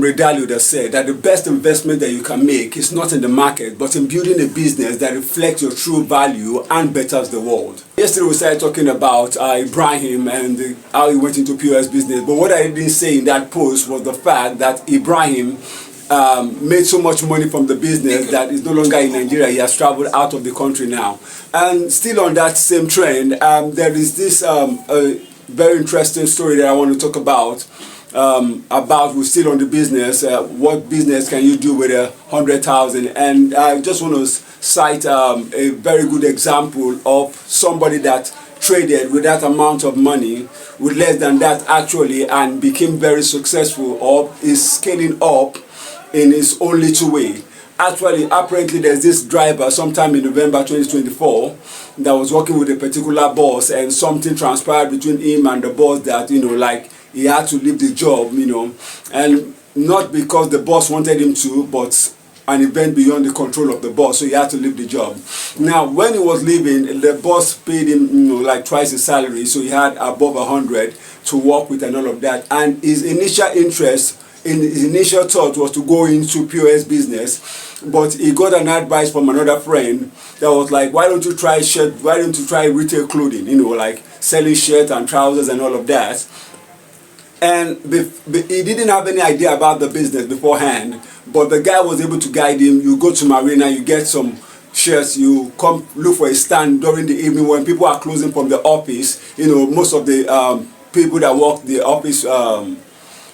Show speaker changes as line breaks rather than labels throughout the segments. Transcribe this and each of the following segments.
Redalio that said that the best investment that you can make is not in the market, but in building a business that reflects your true value and betters the world. Yesterday we started talking about Ibrahim and how he went into POS business, but what I didn't say in that post was the fact that Ibrahim made so much money from the business that is no longer in Nigeria. He has traveled out of the country now. And still on that same trend, there is this very interesting story that I want to talk about. We're still on the business. What business can you do with 100,000? And I just want to cite a very good example of somebody that traded with that amount of money, with less than that actually, and became very successful, or is scaling up in his own little way. Actually, apparently there's this driver sometime in November 2024 that was working with a particular boss, and something transpired between him and the boss that, like, he had to leave the job, and not because the boss wanted him to, but an event beyond the control of the boss, so he had to leave the job. Now, when he was leaving, the boss paid him, like twice his salary, so he had above 100 to work with and all of that. And his initial interest, his initial thought was to go into POS business, but he got an advice from another friend that was like, why don't you try retail clothing, like selling shirts and trousers and all of that. And he didn't have any idea about the business beforehand, but the guy was able to guide him. You go to Marina, you get some shirts, you come look for a stand during the evening when people are closing from the office. Most of the people that work the office,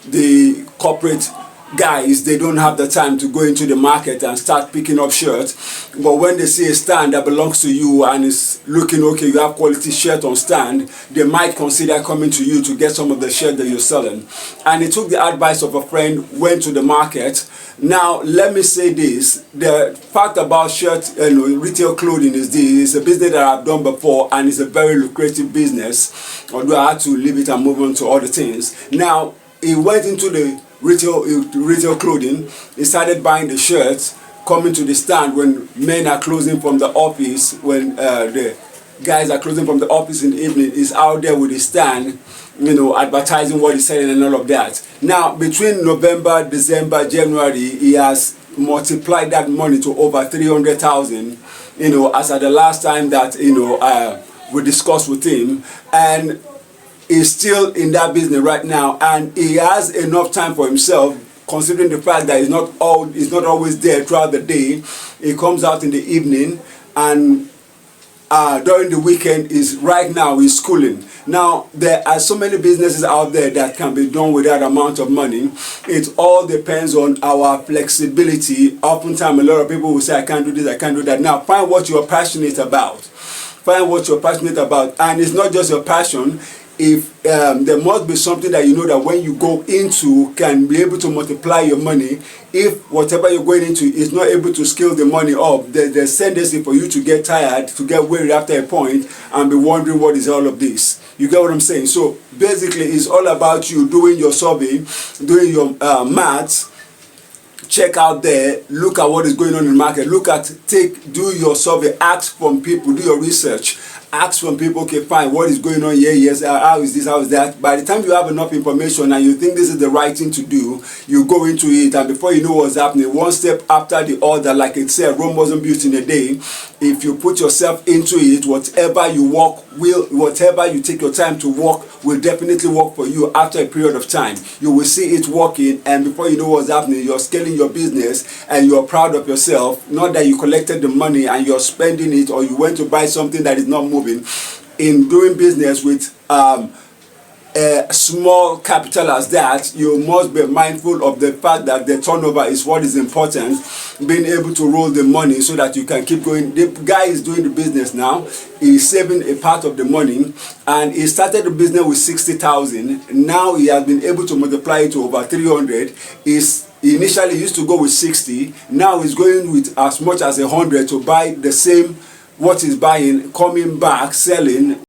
the corporate guys, they don't have the time to go into the market and start picking up shirts. But when they see a stand that belongs to you and is looking okay, you have quality shirt on stand, they might consider coming to you to get some of the shirt that you're selling. And he took the advice of a friend, went to the market. Now, let me say this, the fact about retail clothing is this: it's a business that I've done before, and it's a very lucrative business, although I had to leave it and move on to other things. Now, he went into the retail clothing. He started buying the shirts, coming to the stand when men are closing from the office, when the guys are closing from the office in the evening. He's out there with his stand, advertising what he's selling and all of that. Now, between November, December, January, he has multiplied that money to over 300,000, as at the last time that, we discussed with him. And he's still in that business right now, and he has enough time for himself, considering the fact that he's not always there throughout the day. He comes out in the evening, and during the weekend he's schooling. Now, there are so many businesses out there that can be done with that amount of money. It all depends on our flexibility. Oftentimes a lot of people will say, I can't do this, I can't do that. Now, find what you're passionate about. Find what you're passionate about. And it's not just your passion. If there must be something that that when you go into can be able to multiply your money. If whatever you're going into is not able to scale the money up, there's tendency for you to get tired, to get weary after a point, and be wondering what is all of this. You get what I'm saying? So basically, it's all about you doing your survey, doing your maths. Check out there, look at what is going on in the market, do your survey, ask from people, do your research, ask from people, okay, fine, what is going on here, yes, how is this, how is that. By the time you have enough information and you think this is the right thing to do, you go into it, and before you know what's happening, one step after the other, like it said, Rome wasn't built in a day. If you put yourself into it, whatever you take your time to work will definitely work for you after a period of time. You will see it working, and before you know what's happening, you're scaling your business and you're proud of yourself. Not that you collected the money and you're spending it, or you went to buy something that is not moving. In doing business with a small capital as that, you must be mindful of the fact that the turnover is what is important. Being able to roll the money so that you can keep going. The guy is doing the business now. He's saving a part of the money, and he started the business with 60,000. Now he has been able to multiply it to over 300. He initially used to go with 60. Now he's going with as much as 100 to buy the same what he's buying, coming back, selling.